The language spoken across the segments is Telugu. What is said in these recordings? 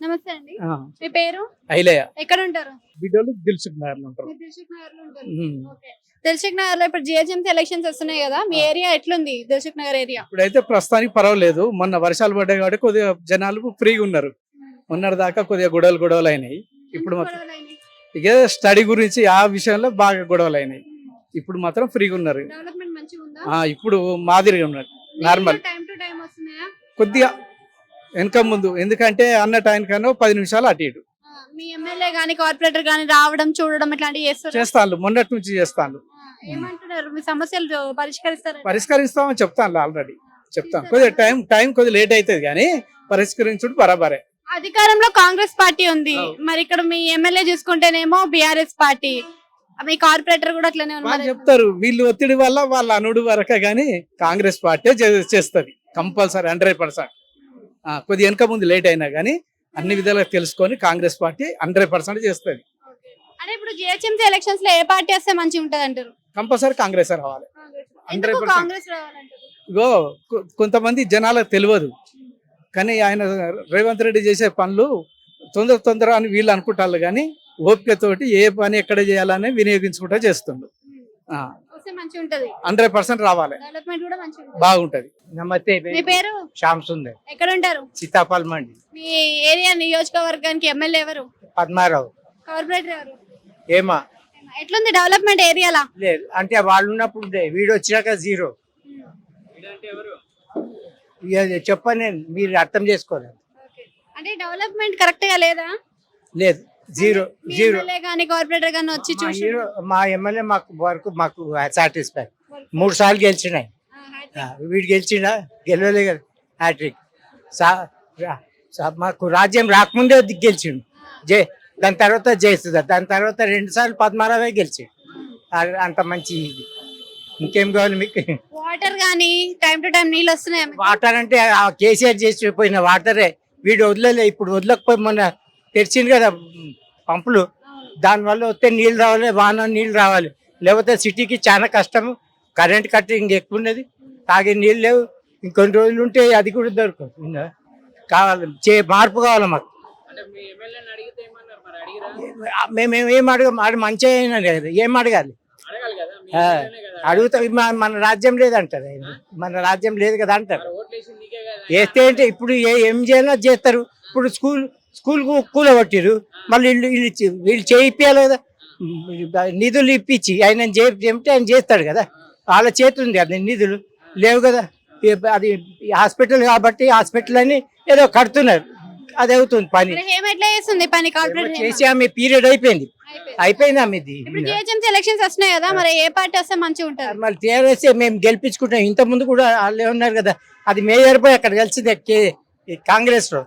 నమస్తే అండి. ఆ, మీ పేరు? ఐలయ్య ఎక్కడ ఉంటారు? బిడ్డలు దిల్సుఖ్ నగర్ లో ఉంటారు. మీరు దిల్సుఖ్ నగర్ లో ఉంటారు. ఉమ్. ఓకే. దిల్సుఖ్ నగర్ లో ఇప్పుడు జిహెచ్ఎంసీ ఎలక్షన్స్ వస్తున్నాయి కదా, మీ ఏరియా ఎట్లుంది? దిల్సుఖ్ నగర్ ఏరియా. ఇప్పుడైతే ప్రస్తుతానికి పర్వాలేదు. మొన్న వర్షాలు పడ్డాయి కాబట్టి కొద్దిగా జనాలు ఫ్రీగా ఉన్నారు. మొన్నటి దాకా కొద్దిగా గొడవలు అయినాయి. ఇప్పుడు మాత్రం ఇక స్టడీ గురించి ఆ విషయంలో బాగా గొడవలు అయినాయి. ఇప్పుడు మాత్రం ఫ్రీగా ఉన్నారు. డెవలప్మెంట్ మంచిగా ఉందా? ఇప్పుడు మాదిరిగా ఉన్నారు. నార్మల్ టైం టు టైం వస్తున్నాయా? కొద్దిగా వెనక ముందు, ఎందుకంటే అన్న టైం కన్నా 10 నిమిషాలు అటు ఇటు మీ ఎమ్మెల్యే గానీ కార్పొరేటర్ గానీ రావడం చూడడం ఇట్లాంటివి చేస్తారు? చేస్తాను. మొన్నటి నుంచి చేస్తాను. ఏమంటున్నారు? మీ సమస్యలు పరిష్కరిస్తారు? పరిష్కరిస్తామని చెప్తాను. ఆల్రెడీ చెప్తాను. కొద్దిగా టైం కొద్దిగా లేట్ అవుతుంది కానీ పరిష్కరించుడు బరాబరే. అధికారంలో కాంగ్రెస్ పార్టీ ఉంది, మరి ఇక్కడ మీ ఎమ్మెల్యే చూసుకుంటేనేమో బిఆర్ఎస్ పార్టీ, మీ కార్పొరేటర్ కూడా అట్లనే వాళ్ళు ఉన్నారు. చెప్తారు వీళ్ళు ఒత్తిడి వల్ల వాళ్ళ అనుడు వరకే గానీ కాంగ్రెస్ పార్టీ చేస్తుంది కంపల్సరీ 100%. కొద్దిగా వెనక ముందు లేట్ అయినా గానీ అన్ని విధాలుగా తెలుసుకొని కాంగ్రెస్ పార్టీ 100% చేస్తుంది. అంటే ఇప్పుడు జిహెచ్ఎంసీ ఎలక్షన్స్ లో ఏ పార్టీ వస్తే మంచిగా ఉంటది అంటారు? కంపల్సరీ కాంగ్రెస్ రావాలి. ఎందుకు 100% కాంగ్రెస్ రావాలంటారు? ఇగో కొంతమంది జనాలకు తెలియదు కానీ ఆయన రేవంత్ రెడ్డి చేసే పనులు తొందర అని వీళ్ళు అనుకుంటారు కానీ ఓపికతోటి ఏ పని ఎక్కడ చేయాలని వినియోగించుకుంటా చేస్తుండ్రు. వస్తే మంచిగా ఉంటది. 100% రావాలి. డెవలప్మెంట్ కూడా మంచిగా ఉంటది. బాగుంటది. నమస్తే. మీ పేరు? శ్యామ్ సుందర్, ఎక్కడ ఉంటారు? సీతాఫల్ మండి. మీ ఏరియా నియోజకవర్గానికి ఎమ్మెల్యే ఎవరు? పద్మారావు. కార్పొరేటర్ ఎవరు? ఏమా ఎట్లుంది డెవలప్మెంట్ ఏరియాలా? లేదు అంటే వాళ్ళు ఉన్నప్పుడు వీడు వచ్చినాక జీరో. ఇక చెప్పని నేను, మీరు అర్థం చేసుకోలేదు. అంటే డెవలప్మెంట్ కరెక్ట్ గా లేదా? లేదు, జీరో మీ జీరో. ఎమ్మెల్యే గానీ కార్పొరేటర్ గానీ వచ్చి మా చూసి హీరో, మా ఎమ్మెల్యే మాకు సాటిస్ఫై. 3 సార్లు గెలిచినాయి. వీడు గెలిచిండా? గెలవలే కదా. హ్యాట్రిక్. మాకు రాజ్యం రాకముందే గెలిచిండు. దాని తర్వాత జయసుధ, దాని తర్వాత 2 సార్లు పద్మారావే గెలిచిండు. అంత మంచి ఇది. ఇంకేం కావాలి మీకు? వాటర్ గానీ టైం టు టైం నీళ్ళు వస్తున్నాయి? వాటర్ అంటే ఆ కేసీఆర్ చేసి పోయిన వాటరే వీడు వదలలే. ఇప్పుడు వదలకపోయి మొన్న తెరిచింది కదా పంపులు, దానివల్ల వస్తే నీళ్ళు రావాలి, వాన నీళ్ళు రావాలి. లేకపోతే సిటీకి చాలా కష్టము. కరెంట్ కట్టింగ్ ఎక్కువ ఉన్నది, తాగే నీళ్ళు లేవు. ఇంకొన్ని రోజులు ఉంటే అది కూడా దొరకదు. కావాలి మార్పు కావాలి మాకు. మేమేం అడగం. మంచిగా అయినా కదా, ఏం అడగాలి? అడుగుతా. మన రాజ్యం లేదంటారు ఆయన. మన రాజ్యం లేదు కదా అంటారు. వేస్తే అంటే ఇప్పుడు ఏం చేయాలో చేస్తారు. ఇప్పుడు స్కూల్ కూలగొట్టిరు, మళ్ళీ వీళ్ళు చేయిపోయాలి కదా. నిధులు ఇప్పించి ఆయన చెప్తే ఆయన చేస్తాడు కదా. వాళ్ళ చేతి ఉంది అది, నిధులు లేవు కదా. అది హాస్పిటల్ కాబట్టి హాస్పిటల్ అని ఏదో కడుతున్నారు, అది అవుతుంది పని. చేసి ఆమె పీరియడ్ అయిపోయింది ఆమెది. ఎలక్షన్స్ వస్తున్నాయి కదా, మరి ఏ పార్టీ వస్తే మంచిగా ఉంటుంది? మళ్ళీ టీఆర్ఎస్ మేము గెలిపించుకుంటాం. ఇంత ముందు కూడా వాళ్ళే ఉన్నారు కదా. అది మేయర్ పోయి అక్కడ కలిసింది కాంగ్రెస్ లో.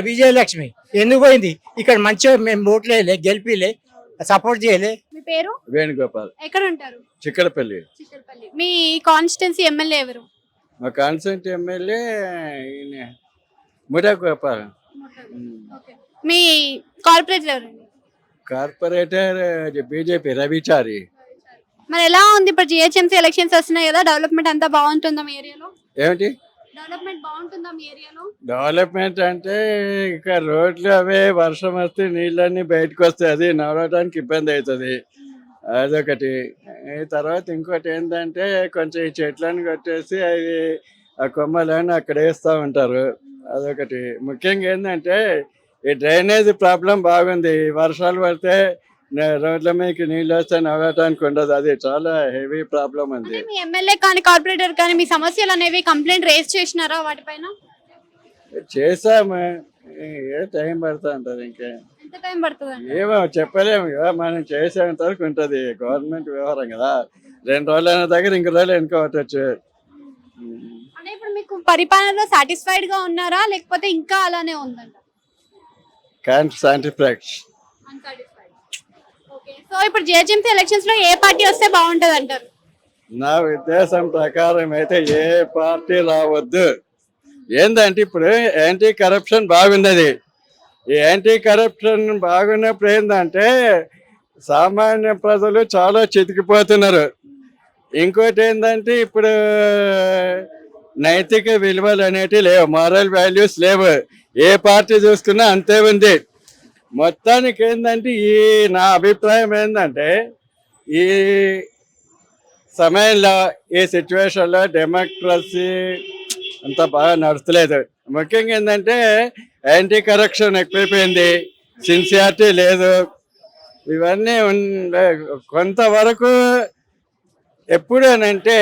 విజయలక్ష్మి ఎందుకు పోయింది? ఇక్కడ మంచిగా మేము ఓట్లేలే, గెలిపిలే, సపోర్ట్ చేయలే. మీ పేరు? వేణుగోపాల్. ఎక్కడ ఉంటారు? చిక్కడపల్లి. మీ కాన్స్టిట్యున్సీ ఎమ్మెల్యే ఎవరు? మా కాన్స్టెంట్ ఎమ్మెల్యే ముఠా గోపాల్. మీ కార్పొరేటర్ ఎవరు? Corporator BJP Ravichari. మరి ఎలా ఉంది ఇప్పుడు జిహెచ్ఎంసీ ఎలక్షన్స్ వస్తున్నాయి కదా, డెవలప్మెంట్ అంతా బాగుంటుందా మీ ఏరియాలో? ఏమిటి డెవలప్మెంట్ బాగుంటుందా మీ ఏరియాలో? డెవలప్మెంట్ అంటే ఇక రోడ్లు అవే వర్షం వస్తే నీళ్ళన్నీ బయటకు వస్తాయి, అది నడవడానికి ఇబ్బంది అవుతుంది. అదొకటి. తర్వాత ఇంకోటి ఏంటంటే కొంచెం ఈ చెట్లను కొట్టేసి అవి ఆ కొమ్మలను అక్కడ వేస్తూ ఉంటారు. అదొకటి. ముఖ్యంగా ఏంటంటే ఈ డ్రైనేజ్ ప్రాబ్లం బాగుంది. వర్షాలు పడితే రోడ్ల మీదకి నీళ్ళు వస్తే నడవటానికి ఉండదు, అది చాలా హెవీ ప్రాబ్లం ఉంది. మీ ఎమ్మెల్యే కానీ కార్పొరేటర్ కానీ మీ సమస్యలు అనేవి కంప్లైంట్ రేస్ చేసినారా వాటిపైన? చేసాము, ఏ టైం పడుతూ ఉంటుంది. ఇంకా ఎంత టైం పడుతుంది? ఏమో చెప్పలేము కదా, మనం చేసేంత వరకు ఉంటుంది. గవర్నమెంట్ వ్యవహారం కదా, 2 రోజులు అయిన దగ్గర ఇంకో రోజులు వెనుకోవచ్చు. అంటే ఇప్పుడు మీకు పరిపాలనలో సాటిస్ఫైడ్ గా ఉన్నారా, లేకపోతే ఇంకా అలానే ఉందంట? సో ఇప్పుడు జిహెచ్ఎంసీ ఎలక్షన్స్ లో ఏ పార్టీ వస్తే బాగుంటది అంటారు? నా ఉద్దేశం ప్రకారం అయితే ఏ పార్టీ రావద్దు. ఏంటంటే ఇప్పుడు యాంటీ కరప్షన్ బాగున్నది. ఈ యాంటీ కరప్షన్ బాగున్నప్పుడు ఏంటంటే సామాన్య ప్రజలు చాలా చితికిపోతున్నారు. ఇంకోటి ఏంటంటే ఇప్పుడు నైతిక విలువలు అనేటివి లేవు, మారల్ వాల్యూస్ లేవు. ఏ పార్టీ చూసుకున్నా అంతే ఉంది. మొత్తానికి ఏంటంటే నా అభిప్రాయం ఏంటంటే ఈ సమయంలో ఈ సిచ్యువేషన్లో డెమోక్రసీ అంత బాగా నడుస్తలేదు. ముఖ్యంగా ఏంటంటే యాంటీ కరప్షన్ ఎక్కువైపోయింది, సిన్సియారిటీ లేదు. ఇవన్నీ కొంతవరకు ఎప్పుడేనంటే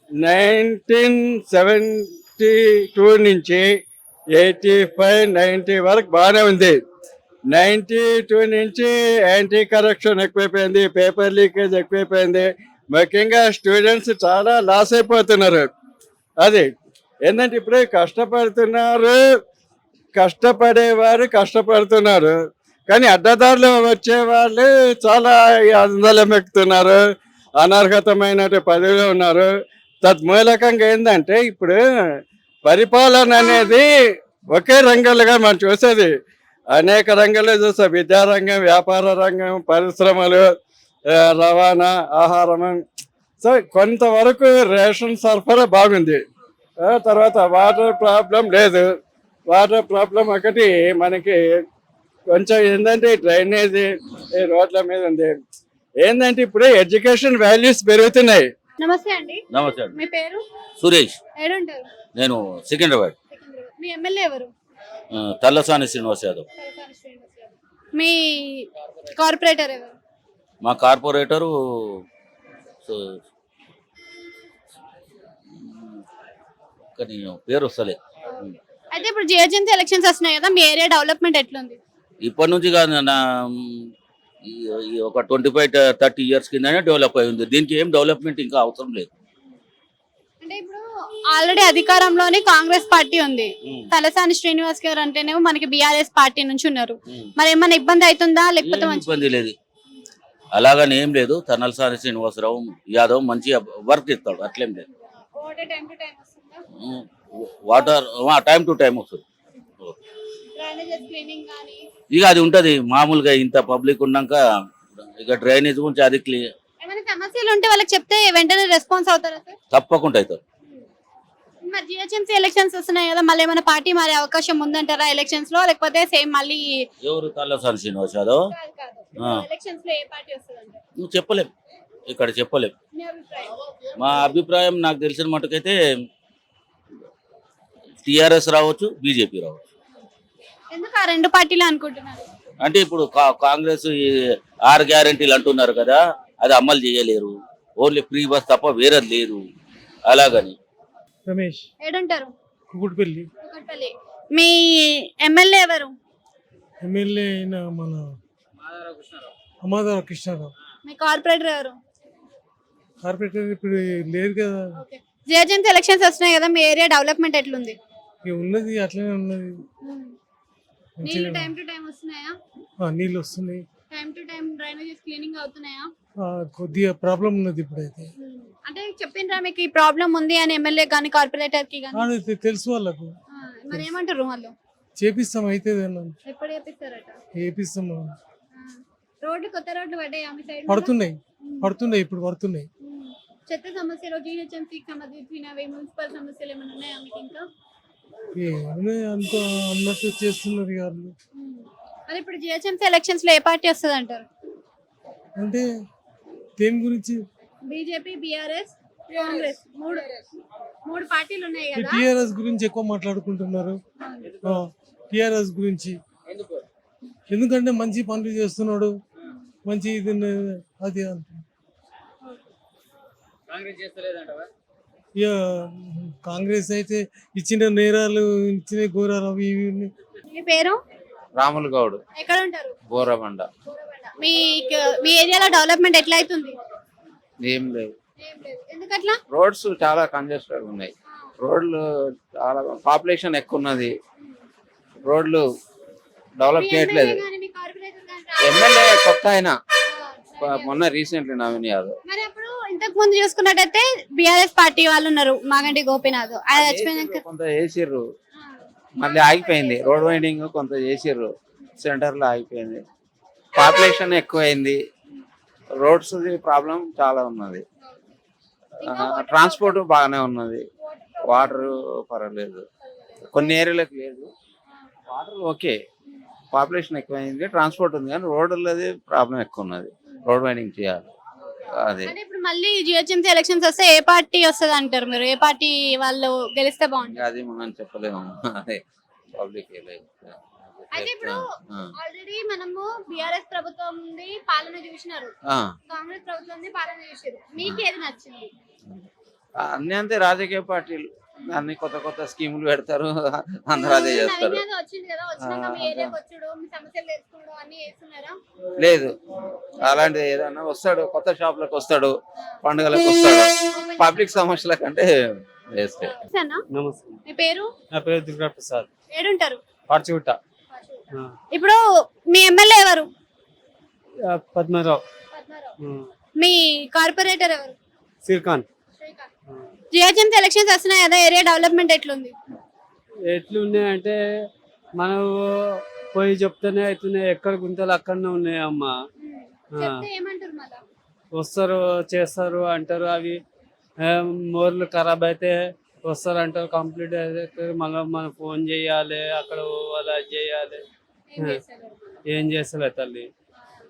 1972 నుంచి 85, 90 వరకు బాగానే ఉంది. 92 నుంచి యాంటీ కరప్షన్ ఎక్కువైపోయింది, పేపర్ లీకేజ్ ఎక్కువైపోయింది. ముఖ్యంగా స్టూడెంట్స్ చాలా లాస్ అయిపోతున్నారు. అది ఏంటంటే ఇప్పుడే కష్టపడేవారు కష్టపడుతున్నారు, కానీ అడ్డదారులు వచ్చే వాళ్ళు చాలా అందలం ఎక్కుతున్నారు, అనర్హతమైన పదవిలో ఉన్నారు. తద్మూలకంగా ఏంటంటే ఇప్పుడు పరిపాలన అనేది ఒకే రంగాలుగా మనం చూసేది. అనేక రంగాలు చూస్తాం, విద్యారంగం, వ్యాపార రంగం, పరిశ్రమలు, రవాణా, ఆహారం. సో కొంతవరకు రేషన్ సరఫరా బాగుంది. తర్వాత వాటర్ ప్రాబ్లం లేదు. వాటర్ ప్రాబ్లం ఒకటి మనకి కొంచెం ఏంటంటే డ్రైనేజీ రోడ్ల మీద ఉంది. ఏంటంటే ఇప్పుడు ఎడ్యుకేషన్ వాల్యూస్ పెరుగుతున్నాయి. నమస్తే అండి. నమస్తే అండి. మీ పేరు? సురేష్. ఏడుంటారు? నేను సికింద్రాబాద్. మీ ఎమ్మెల్యే ఎవరు? తల్లసాని శ్రీనివాస్ యాదవ్. మీ కార్పొరేటర్ ఎవరు? మా కార్పొరేటరు కానీ పేరు వస్తలే. అయితే ఇప్పుడు జిహెచ్ఎంసీ ఎలక్షన్స్ వస్తున్నాయి కదా, మీ ఏరియా డెవలప్మెంట్ ఎట్లుంది? ఇప్పటి నుంచి కాదు, ఈ ఒక 25-30 ఇయర్స్ కిందనే డెవలప్ అయింది. దీనికి ఏం డెవలప్మెంట్ ఇంకా అవసరం లేదు. అంటే ఇప్పుడు ఆల్రెడీ అధికారంలోనే కాంగ్రెస్ పార్టీ ఉంది. తలసాని శ్రీనివాస్ గారు అంటేనేమో మనకి బీఆర్ఎస్ పార్టీ నుంచి ఉన్నారు. మరి ఏమైనా ఇబ్బంది అవుతుందా లేకపోతే ఇబ్బంది లేదు, అలాగని ఏం లేదు. తలసాని శ్రీనివాసరావు యాదవ్ మంచి వర్క్ ఇస్తాడు, అట్లేం లేదు. వాటర్ టైం టు టైం వస్తుంది. ఇక అది ఉంటది మామూలుగా, ఇంత పబ్లిక్ ఉన్నాక ఇక డ్రైనేజ్ గురించి అది క్లియర్. సమస్యలు ఉంటే వాళ్ళకి చెప్తే వెంటనే రెస్పాన్స్ అవుతారా సార్? తప్పకుండా అవుతారు. మరి జిహెచ్ఎంసీ ఎలక్షన్స్ వస్తున్నాయి కదా, మళ్ళీ ఏమైనా పార్టీ మారే అవకాశం ఉందంటారా ఎలక్షన్స్ లో, లేకపోతే సేమ్ మళ్ళీ? ఎవరు? తలసాని శ్రీనివాస్ యాదవ్. ఎలక్షన్స్ లో ఏ పార్టీ వస్తుందంటే నువ్వు చెప్పలేం, ఇక్కడ చెప్పలేం. మా అభిప్రాయం నాకు తెలిసిన మటుకైతే టిఆర్ఎస్ రావచ్చు, బీజేపీ రావచ్చు. ఎందుకు ఆ రెండు పార్టీలు అనుకుంటున్నారు? అంటే ఇప్పుడు కాంగ్రెస్ 6 గ్యారెంటీలు అంటున్నారు కదా, అది అమలు చేయలేరు. ఓన్లీ ఫ్రీ బస్ తప్ప వేరేది లేదు. అలాగని రమేష్. ఏడుంటారు? కుకుట్పల్లి. మీ ఎమ్మెల్యే ఎవరు? ఎమ్మెల్యే అయిన మన అమాదార కృష్ణారావు. మీ కార్పొరేటర్ ఎవరు? కార్పొరేటర్ ఇప్పుడు లేరు కదా. జిహెచ్ఎంసీ ఎలక్షన్స్ వస్తున్నాయి కదా, మీ ఏరియా డెవలప్మెంట్ ఎట్లుంది? ఉన్నది అట్లనే ఉన్నది. నీళ్లు టైం టు టైం వస్తున్నాయా? నీళ్ళు వస్తున్నాయి. Time to time drainages cleaning అవుతున్నాయా? కొద్దిగా ప్రాబ్లం ఉన్నది ఇప్పుడైతే. అంటే చెప్పిండ్రా మీకు ఈ ప్రాబ్లం ఉంది అని ఎమ్మెల్యే గానీ కార్పొరేటర్ కి గానీ? తెలుసు వాళ్ళకు. మరి ఏమంటారు వాళ్ళు? చేపిస్తాం అయితే. ఎప్పుడు చేపిస్తారట? చేపిస్తాం. రోడ్లు కొత్త రోడ్లు పడ్డాయి మీ సైడ్? పడుతున్నాయి ఇప్పుడు పడుతున్నాయి. చెత్త సమస్యలు జిహెచ్ఎంసీకి సంబంధించినవి మున్సిపల్ సమస్యలు ఏమైనా ఉన్నాయా మీకు ఇంకా? అంత అన్నట్టు చేస్తున్నారు వాళ్ళు. మరి ఇప్పుడు జిహెచ్ఎంసీ ఎలక్షన్స్ లో ఏ పార్టీ వస్తుంది అంటారు? అంటే దేని గురించి? బీజేపీ, బీఆర్ఎస్, కాంగ్రెస్, మూడు పార్టీలు ఉన్నాయి కదా. టిఆర్ఎస్ గురించి ఎక్కువ మాట్లాడుకుంటున్నారు. టిఆర్ఎస్ గురించి ఎందుకంటే మంచి పనులు చేస్తున్నాడు, మంచి ఇది అది అంటున్నారు. ఇక కాంగ్రెస్ అయితే ఇచ్చిన నేరాలు, ఇచ్చిన ఘోరాలు అవి ఇవి. మీ పేరు? రాములు గౌడ్. ఎక్కడ ఉంటారు? బోరబండ. మీ ఏరియాలో డెవలప్మెంట్ ఎట్లా అవుతుంది? ఏం లేదు. ఎందుకట్లా? రోడ్స్ చాలా కంజెస్టెడ్ ఉన్నాయి. రోడ్లు చాలా పాపులేషన్ ఎక్కువ ఉన్నది, రోడ్లు డెవలప్ చేయట్లేదు. ఎమ్మెల్యే కొత్త అయినా మొన్న రీసెంట్లీ నవీన్ యాదవ్. మరి అప్పుడు ఇంతకు ముందు చూసుకున్నట్టయితే బీఆర్ఎస్ పార్టీ వాళ్ళు ఉన్నారు, మాగంటి గోపీనాథ్. కొంత చేసిర్రు, మళ్ళీ ఆగిపోయింది. రోడ్ వైండింగ్ కొంత చేసిర్రు, సెంటర్ లో ఆగిపోయింది. పాపులేషన్ ఎక్కువైంది, రోడ్స్ ప్రాబ్లం చాలా ఉన్నది. ట్రాన్స్పోర్ట్ బాగానే ఉన్నది, వాటర్ పర్వాలేదు, కొన్ని ఏరియాలకు లేదు. వాటర్ ఓకే, పాపులేషన్ ఎక్కువైంది, ట్రాన్స్పోర్ట్ ఉంది, కానీ రోడ్లది ప్రాబ్లం ఎక్కువ ఉన్నది. రోడ్ వైడింగ్ చేయాలి. అదే అంటే ఇప్పుడు మళ్ళీ జిహెచ్ఎంసీ ఎలక్షన్స్ వస్తే ఏ పార్టీ వస్తుంది అంటారు మీరు? ఏ పార్టీ వాళ్ళు గెలిస్తే బాగుంటుంది? అది మనం చెప్పలేము. అదే పబ్లిక్ అయితే ఇప్పుడు ఆల్రెడీ మనము బిఆర్ఎస్ ప్రభుత్వం ఉంది పాలన చూసినారు, కాంగ్రెస్ ప్రభుత్వం ఉంది పాలన చూసారు, మీకు ఏది నచ్చింది? అన్ని అంతే, రాజకీయ పార్టీలు అన్ని కొత్త కొత్త స్కీములు పెడతారు, అందరూ అదే చేస్తారు. నవీన్ యాదవ్ వచ్చింది కదా, వచ్చినాక మీ ఏరియాకి వచ్చాడు, మీ సమస్యలు తెలుసుకోవడం అన్ని చేస్తున్నారా? లేదు, అలాంటిది ఏదన్నా వస్తాడు, కొత్త షాపులకు వస్తాడు, పండుగలకు వస్తాడు, పబ్లిక్ సమస్యల కంటే వేస్తే. అన్నా, నమస్తే. మీ పేరు? నా పేరు దుర్గా ప్రసాద్, ఏడుంటారు? పార్చిగుట్ట. ఇప్పుడు మీ ఎమ్మెల్యే ఎవరు? పద్మరావు. మీ కార్పొరేటర్ ఎవరు? సిర్ఖాన్. జిహెచ్ఎంసీ ఎలక్షన్స్ వస్తున్నాయి కదా, ఏరియా డెవలప్మెంట్ ఎట్లుంది? ఎట్లున్నాయంటే మనం పోయి చెప్తేనే అవుతున్నాయి, ఎక్కడ గుంతలు అక్కడనే ఉన్నాయి అమ్మా. చెప్తే ఏమంటారు మళ్ళా? వస్తారు, చేస్తారు అంటారు. అవి మోర్లు ఖరాబ్ అయితే వస్తారు అంటారు, కంప్లీట్ అయితే మళ్ళీ మనం ఫోన్ చేయాలి, అక్కడ పోవాలి, అది చేయాలి. ఏం చేస్తారు? ఏం చేస్తలే తల్లి.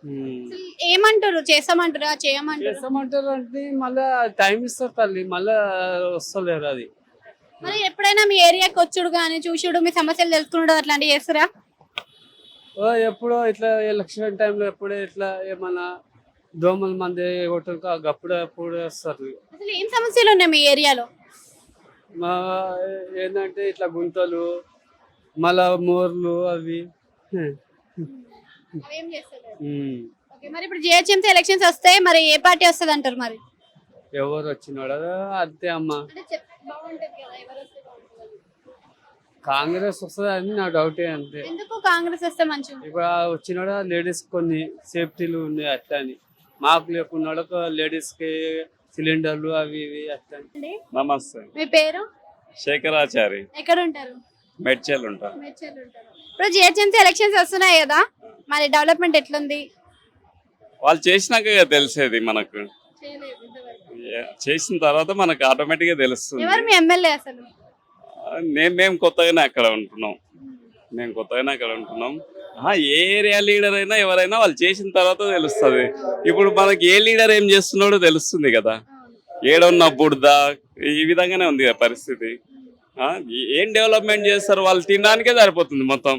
అసలు ఏమంటారు? చేస్తామంటారా చేయమంటారు? చేస్తామంటారు అంటే మళ్ళా టైం ఇస్తారు తల్లి, మళ్ళా వస్తలేరు. అది మరి ఎప్పుడైనా మీ ఏరియాకి వచ్చుడు కానీ చూసుడు, మీ సమస్యలు తెలుసుకున్నాడు అట్లాంటివి చేస్తారా? ఎప్పుడో ఇట్లా ఎలక్షన్ టైంలో ఎప్పుడో ఇట్లా ఏమన్నా దోమల మంది కొట్టరు, అప్పుడు ఎప్పుడు వస్తారు. అసలు ఏం సమస్యలు ఉన్నాయి మీ ఏరియాలో? మా ఏంటంటే ఇట్లా గుంతలు, మళ్ళా మోర్లు అవి. అవేం చేస్తలేరు. ఓకే, మరి ఇప్పుడు జిహెచ్ఎంసీ ఎలక్షన్స్ వస్తే మరి ఏ పార్టీ వస్తుంది అంటారు? మరి ఎవరు వచ్చినాడు అంతే అమ్మా. అంటే బాగుంటది కదా, ఎవరు వస్తే బాగుంటుంది? కాంగ్రెస్ వస్తుంది అని నా డౌటే అంతే. ఎందుకు కాంగ్రెస్ వస్తే మంచిది? ఇప్పుడు వచ్చినాడు లేడీస్ కొన్ని సేఫ్టీలు ఉన్నాయి అట్లా అని, మాకు లేకున్నాడు లేడీస్ కి సిలిండర్లు అవి ఇవి అట్లా. నమస్తే, మీ పేరు? శేఖరాచారి, ఎక్కడ ఉంటారు? మెడ్చల్ ఉంటారు. ఇప్పుడు జిహెచ్ఎంసీ ఎలక్షన్స్ వస్తున్నాయి కదా, మరి డెవలప్మెంట్ ఎట్లుంది? వాళ్ళు చేసినాక తెలిసేది మనకు, చేసిన తర్వాత మనకు ఆటోమేటిక్ గా తెలుస్తుంది. ఎవరు మీ ఎమ్మెల్యే అసలు? మేము కొత్తగానే అక్కడ ఉంటున్నాం, ఏ ఏరియా లీడర్ అయినా ఎవరైనా వాళ్ళు చేసిన తర్వాత తెలుస్తుంది. ఇప్పుడు మనకి ఏ లీడర్ ఏం చేస్తున్నాడో తెలుస్తుంది కదా, ఏడున్న బుడద ఈ విధంగానే ఉంది కదా పరిస్థితి. ఏం డెవలప్మెంట్ చేస్తారు? వాళ్ళు తినడానికే సరిపోతుంది మొత్తం.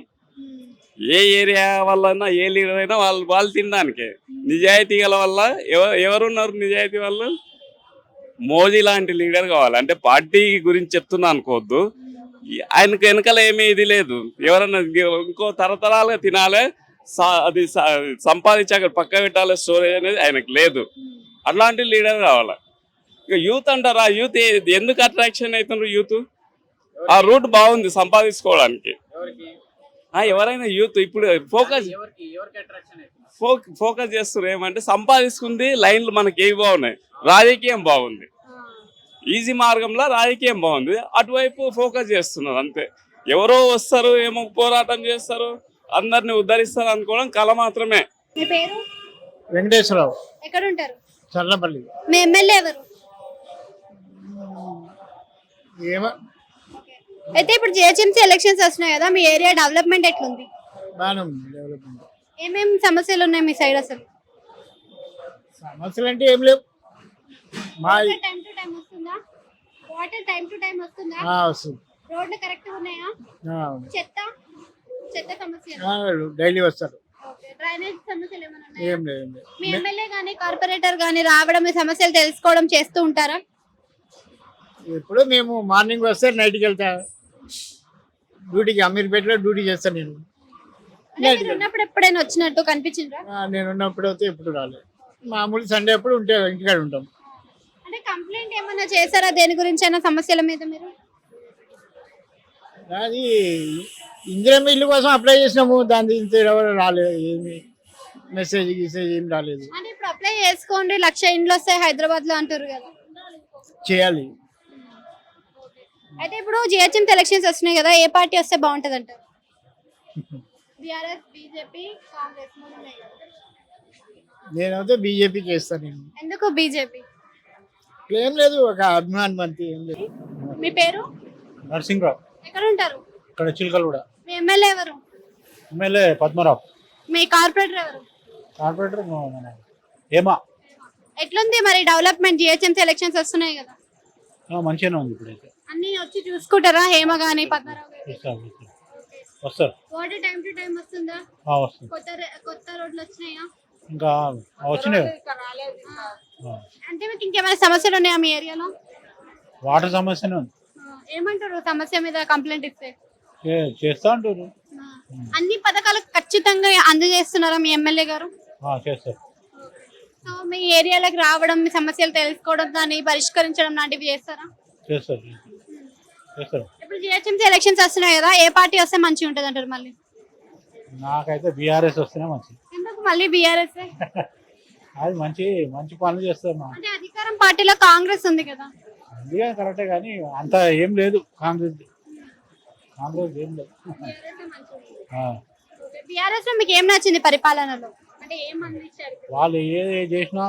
ఏ ఏరియా వల్ల ఏ లీడర్ అయినా వాళ్ళు తినడానికే. నిజాయితీ గల వల్ల ఎవరున్నారు నిజాయితీ వాళ్ళు? మోదీ లాంటి లీడర్ కావాలి. అంటే పార్టీ గురించి చెప్తున్నా అనుకోవద్దు, ఆయనకు వెనకాల ఏమీ ఇది లేదు. ఎవరన్నా ఇంకో తరతరాలుగా తినాలి, అది సంపాదించాక పక్క పెట్టాలి, స్టోరేజ్ అనేది ఆయనకు లేదు. అట్లాంటి లీడర్ కావాలి. ఇక యూత్ అంటారా, యూత్ ఎందుకు అట్రాక్షన్ అవుతున్నారు? యూత్ ఆ రూట్ బాగుంది సంపాదించుకోవడానికి. ఎవరైనా యూత్ ఇప్పుడు ఫోకస్ చేస్తారు ఏమంటే సంపాదించుకుంది లైన్లు మనకి ఏవి బాగున్నాయి, రాజకీయం బాగుంది, ఈజీ మార్గంలో రాజకీయం బాగుంది, అటువైపు ఫోకస్ చేస్తున్నారు అంతే. ఎవరో వస్తారు, ఏమో పోరాటం చేస్తారు, అందరిని ఉద్ధరిస్తారు అనుకోవడం కళ మాత్రమే. మీ పేరు? వెంకటేశ్వరరావు. ఎక్కడ ఉంటారు? చల్లపల్లి. మీ ఎమ్మెల్యే ఎవరు? అయితే ఇప్పుడు జిహెచ్ఎంసీ ఎలక్షన్స్ వస్తున్నాయి కదా, మీ ఏరియా డెవలప్మెంట్ ఎట్లుంది? ఏమేమి సమస్యలు ఉన్నాయి మీ సైడ్? అసలు సమస్యలు అంటే ఏం లేవు. టైం టు టైం వస్తుందా? వాటర్ టైం టు టైం వస్తుందా? రోడ్లు కరెక్ట్ ఉన్నాయా? చెత్త సమస్య డైలీ వస్తారు. డ్రైనేజ్ సమస్యలు ఏమైనా ఉన్నాయా? మీ ఎమ్మెల్యే గానీ కార్పొరేటర్ గానీ రావడం, మీ సమస్యలు తెలుసుకోవడం చేస్తూ ఉంటారా? ఇప్పుడు మేము మార్నింగ్ వస్తే నైట్కి వెళ్తా డ్యూటీకి, అమీర్పేటలో డ్యూటీ చేస్తాను నేను. ఉన్నప్పుడు ఎప్పుడైనా వచ్చినట్టు కనిపించిందా? నేను ఉన్నప్పుడు అయితే ఎప్పుడు రాలేదు. మామూలు సండే అప్పుడు ఉంటే ఇంటికాడ ఉంటాం. అంటే కంప్లైంట్ ఏమైనా చేశారా దేని గురించి అయినా సమస్యల మీద మీరు? అది ఇందిరమ్మ ఇల్లు కోసం అప్లై చేసినాము, దాని ఎవరు రాలేదు, ఏమి మెసేజ్ ఏం రాలేదు. అంటే ఇప్పుడు అప్లై చేసుకోండి 1,00,000 ఇండ్లు వస్తాయి హైదరాబాద్ లో అంటారు కదా, చేయాలి. అయితే ఇప్పుడు జిహెచ్ఎంసీ ఎలక్షన్స్ వస్తున్నాయి కదా, ఏ పార్టీ వస్తే బాగుంటది అంటారు? బీఆర్ఎస్, బీజేపీ, కాంగ్రెస్ ఉన్నాయి కదా. నేనైతే బీజేపీకి వేస్తాను. నేను ఎందుకు బీజేపీ? ఏం లేదు, ఒక అభిమానం అంతే, ఏం లేదు. మీ పేరు? నరసింహరావు ఎక్కడ ఉంటారు? ఇక్కడ చిలకలు కూడా. మీ ఎమ్మెల్యే ఎవరు? ఎమ్మెల్యే పద్మరావు. మీ కార్పొరేటర్ ఎవరు? కార్పొరేటర్ ఏమా ఎట్లుంది మరి డెవలప్మెంట్? జిహెచ్ఎంసీ ఎలక్షన్స్ వస్తున్నాయి కదా, మంచిగానే ఉంది ఇప్పుడైతే. అన్ని వచ్చి చూసుకుంటారా? హేమ గానీ పద్మరావు గానీ వస్తారు. వాటర్ టైం టు టైం వస్తుందా? వస్తుంది. కొత్త రోడ్లు వచ్చినాయా? ఇంకా వచ్చినాయి. అంటే మీకు ఇంకేమైనా సమస్యలు ఉన్నాయా మీ ఏరియాలో? వాటర్ సమస్యనే ఉంది. ఏమంటారు సమస్య మీద కంప్లైంట్ ఇస్తే? చేస్తా అంటారు. అన్ని పథకాలు ఖచ్చితంగా అందజేస్తున్నారా మీ ఎమ్మెల్యే గారు? చేస్తారు. సో మీ ఏరియాలకు రావడం, మీ సమస్యలు తెలుసుకోవడం, దాన్ని పరిష్కరించడం లాంటివి చేస్తారా? చేస్తారు. ఇప్పుడు జిహెచ్ఎంసీ ఎలక్షన్స్ వస్తున్నాయి కదా, ఏ పార్టీ వస్తే మంచిగా ఉంటుంది అంటారు? మళ్ళీ నాకైతే బీఆర్ఎస్ వస్తేనే మంచిది. ఎందుకు మళ్ళీ బీఆర్ఎస్? అది మంచి మంచి పనులు చేస్తారు. అంటే అధికారం పార్టీలో కాంగ్రెస్ ఉంది కదా. అందుకే కరెక్టే కానీ అంత ఏం లేదు. కాంగ్రెస్ ఏం లేదు. బీఆర్ఎస్ లో మీకు ఏం నచ్చింది పరిపాలనలో? అంటే ఏం అందించారు? వాళ్ళు ఏ చేసినా